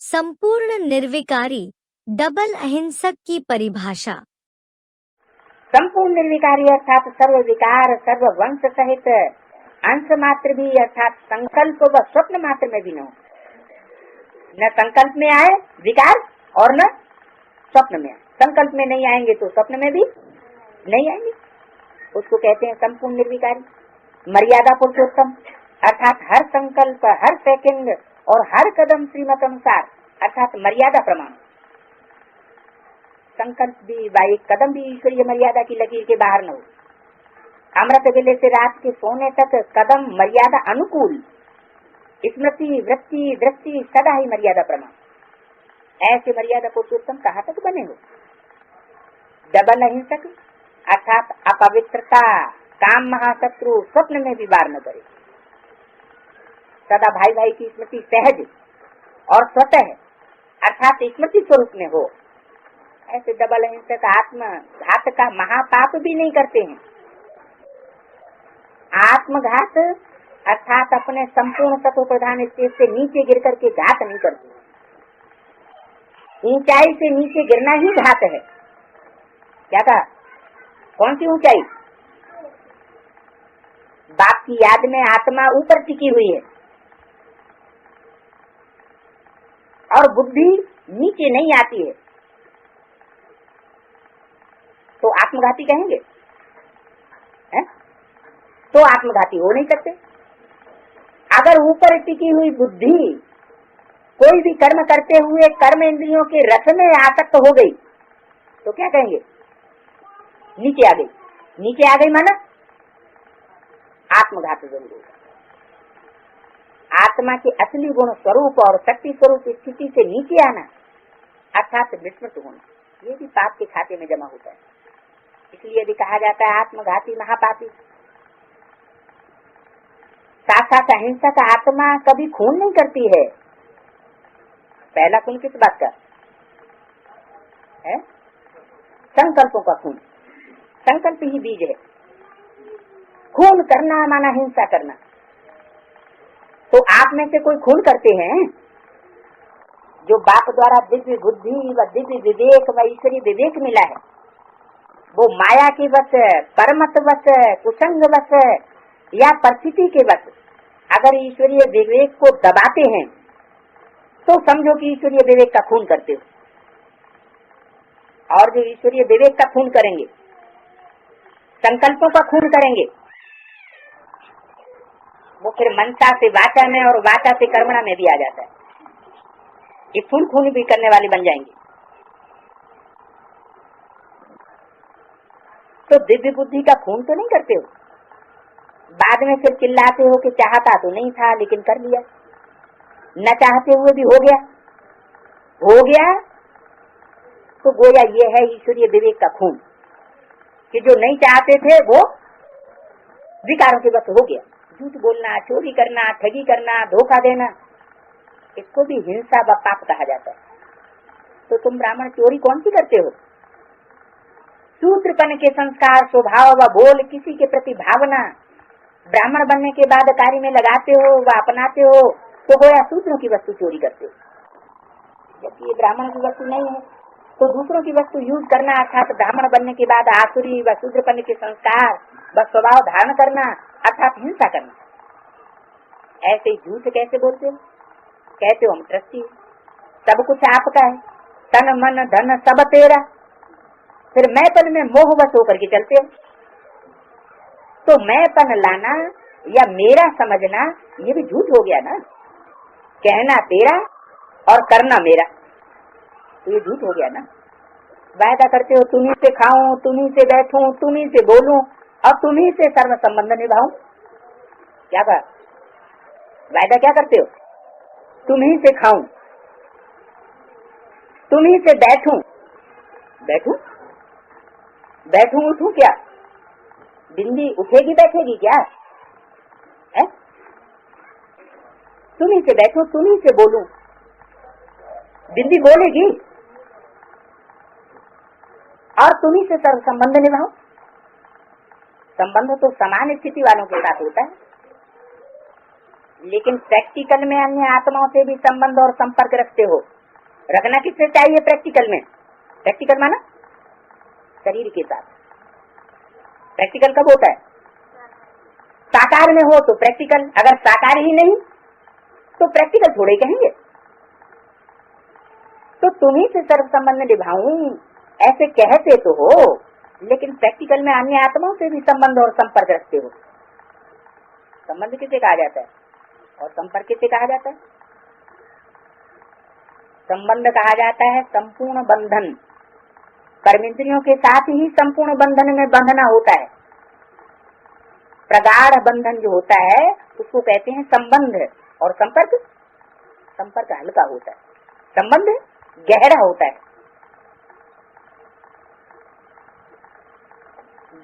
संपूर्ण निर्विकारी डबल अहिंसक की परिभाषा। संपूर्ण निर्विकारी अर्थात सर्व विकार सर्व वंश सहित अंश मात्र भी अर्थात संकल्प व स्वप्न मात्र में भी न हो। न संकल्प में आए विकार और न स्वप्न में आए। संकल्प में नहीं आएंगे तो स्वप्न में भी नहीं आएंगे। उसको कहते हैं संपूर्ण निर्विकारी। मर्यादा पुरुषोत्तम अर्थात हर संकल्प हर सेकंड और हर कदम श्रीमत अनुसार अर्थात मर्यादा प्रमाण। संकल्प भी एक कदम भी ईश्वरीय मर्यादा की लकीर के बाहर न हो। अमृत वेले से रात के सोने तक कदम मर्यादा अनुकूल। स्मृति वृत्ति दृष्टि सदा ही मर्यादा प्रमाण। ऐसे मर्यादा पुरुषोत्तम कहाँ तक बने हो। डबल अहिंसक अर्थात अपवित्रता काम महाशत्रु स्वप्न में भी वार न करे। सदा भाई भाई की स्मृति सहज और स्वतः अर्थात स्मृति स्वरूप में हो। ऐसे डबल अहिंसक आत्म घात का महापाप भी नहीं करते हैं। आत्मघात अर्थात अपने संपूर्ण तत्व प्रधान स्टेज से नीचे गिर करके घात नहीं करते। ऊंचाई से नीचे गिरना ही घात है। क्या कहा? कौन सी ऊंचाई? बाप की याद में आत्मा ऊपर टिकी हुई है और बुद्धि नीचे नहीं आती है, तो आत्मघाती कहेंगे? है? तो आत्मघाती हो नहीं सकते। अगर ऊपर टिकी हुई बुद्धि कोई भी कर्म करते हुए कर्म इंद्रियों के रस में आसक्त हो गई तो क्या कहेंगे? नीचे आ गई। नीचे आ गई माना आत्मघात जरूर होगा। आत्मा के असली गुण स्वरूप और शक्ति स्वरूप स्थिति से नीचे आना अर्थात विस्मृत होना, ये भी पाप के खाते में जमा होता है। इसलिए भी कहा जाता है आत्मघाती महापापी। साथ साथ अहिंसक आत्मा कभी खून नहीं करती है। पहला खून किस बात का है? संकल्पों का खून। संकल्प ही बीज है। खून करना माना हिंसा करना। तो आप में से कोई खून करते हैं? जो बाप द्वारा दिव्य बुद्धि व दिव्य विवेक व ईश्वरीय विवेक मिला है, वो माया के वश परमत वश कुसंग वश या परिस्थिति के वश अगर ईश्वरीय विवेक को दबाते हैं तो समझो कि ईश्वरीय विवेक का खून करते हो। और जो ईश्वरीय विवेक का खून करेंगे, संकल्पों का खून करेंगे, वो फिर मनसा से वाचा में और वाचा से कर्मणा में भी आ जाता है। ये खून भी करने वाले बन जाएंगे। तो दिव्य बुद्धि का खून तो नहीं करते हो। बाद में फिर चिल्लाते हो कि चाहता तो नहीं था लेकिन कर लिया। न चाहते हुए भी हो गया। हो गया तो गोया ये है ईश्वरीय विवेक का खून कि जो नहीं चाहते थे वो विकारों के वश हो गया। झूठ बोलना, चोरी करना, ठगी करना, धोखा देना, इसको भी हिंसा व पाप कहा जाता है। तो तुम ब्राह्मण चोरी कौन सी करते हो? शूद्रपन के संस्कार स्वभाव व बोल किसी के प्रति भावना ब्राह्मण बनने के बाद कार्य में लगाते हो व अपनाते हो तो गोया शूद्रों की वस्तु चोरी करते हो। जबकि ये ब्राह्मण की वस्तु नहीं है तो दूसरों की वस्तु यूज करना अर्थात ब्राह्मण बनने के बाद आसुरी व शूद्रपन के संस्कार व स्वभाव धारण करना अर्थात हिंसा करना। ऐसे ही झूठ कैसे बोलते हो? कहते हो हम ट्रस्टी, सब कुछ आपका है, तन मन धन सब तेरा, फिर मैंपन में मोहवश होकर के चलते हो। तो मैंपन लाना या मेरा समझना ये भी झूठ हो गया ना। कहना तेरा और करना मेरा, तो ये झूठ हो गया ना। वायदा करते हो तुम्ही से खाऊं, तुम्ही से बैठूं, तुम्ही से बोलूं और तुम्ही से सर्व संबंध निभाऊं। क्या बात? वायदा क्या करते हो? तुम्ही से खाऊं, तुम्ही से बैठूं, बैठूं बैठूं उठूं क्या? बिंदी उठेगी बैठेगी क्या है? तुम्ही से बैठूं, तुम्ही से बोलूं, बिंदी बोलेगी और तुम्ही से सर्व संबंध निभाओ। संबंध तो समान स्थिति वालों के साथ होता है, लेकिन प्रैक्टिकल में अन्य आत्माओं से भी संबंध और संपर्क रखते हो रखना किससे चाहिए? प्रैक्टिकल में। प्रैक्टिकल माना शरीर के साथ। प्रैक्टिकल कब होता है? साकार में हो तो प्रैक्टिकल, अगर साकार ही नहीं तो प्रैक्टिकल थोड़े कहेंगे। तो तुम्ही से सर्व संबंध निभाऊं ऐसे कहते तो हो, लेकिन प्रैक्टिकल में अन्य आत्माओं से भी संबंध और संपर्क रखते हो। संबंध किसे कहा जाता है और संपर्क किसे कहा जाता है? संबंध कहा जाता है संपूर्ण बंधन, कर्मेंद्रियों के साथ ही संपूर्ण बंधन में बंधना होता है। प्रगाढ़ बंधन जो होता है उसको कहते हैं संबंध, और संपर्क, संपर्क हल्का होता है, संबंध गहरा होता है।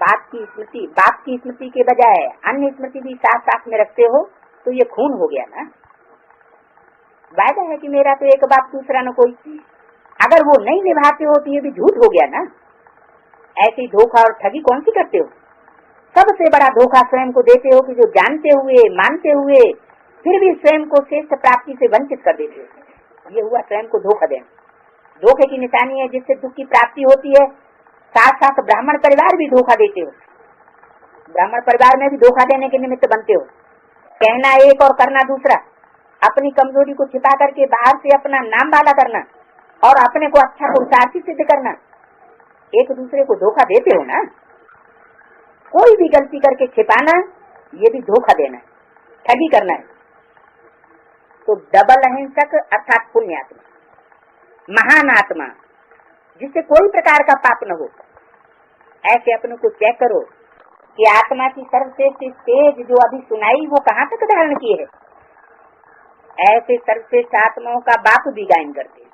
बाप की स्मृति के बजाय अन्य स्मृति भी साथ साथ में रखते हो तो ये खून हो गया ना। वायदा है कि मेरा तो एक बाप दूसरा न कोई, अगर वो नहीं निभाते हो तो ये भी झूठ हो गया ना। ऐसी धोखा और ठगी कौन सी करते हो? सबसे बड़ा धोखा स्वयं को देते हो कि जो जानते हुए मानते हुए फिर भी स्वयं को श्रेष्ठ प्राप्ति से वंचित कर देते हो। ये हुआ स्वयं को धोखा देना। धोखे की निशानी है जिससे दुख की प्राप्ति होती है। साथ साथ ब्राह्मण परिवार भी धोखा देते हो, ब्राह्मण परिवार में भी धोखा देने के निमित्त बनते हो। कहना एक और करना दूसरा, अपनी कमजोरी को छिपा करके बाहर से अपना नाम वाला करना और अपने को अच्छा पुरुषार्थी सिद्ध करना, एक दूसरे को धोखा देते हो ना। कोई भी गलती करके छिपाना ये भी धोखा देना है, ठगी करना है। तो डबल अहिंसक अर्थात पुण्यात्मा, महान आत्मा जिससे कोई प्रकार का पाप न हो, ऐसे अपने को चेक करो कि आत्मा की सर्वश्रेष्ठ तेज जो अभी सुनाई वो कहाँ तक धारण की है। ऐसे सर्वश्रेष्ठ आत्माओं का बाप भी गायन करते हैं।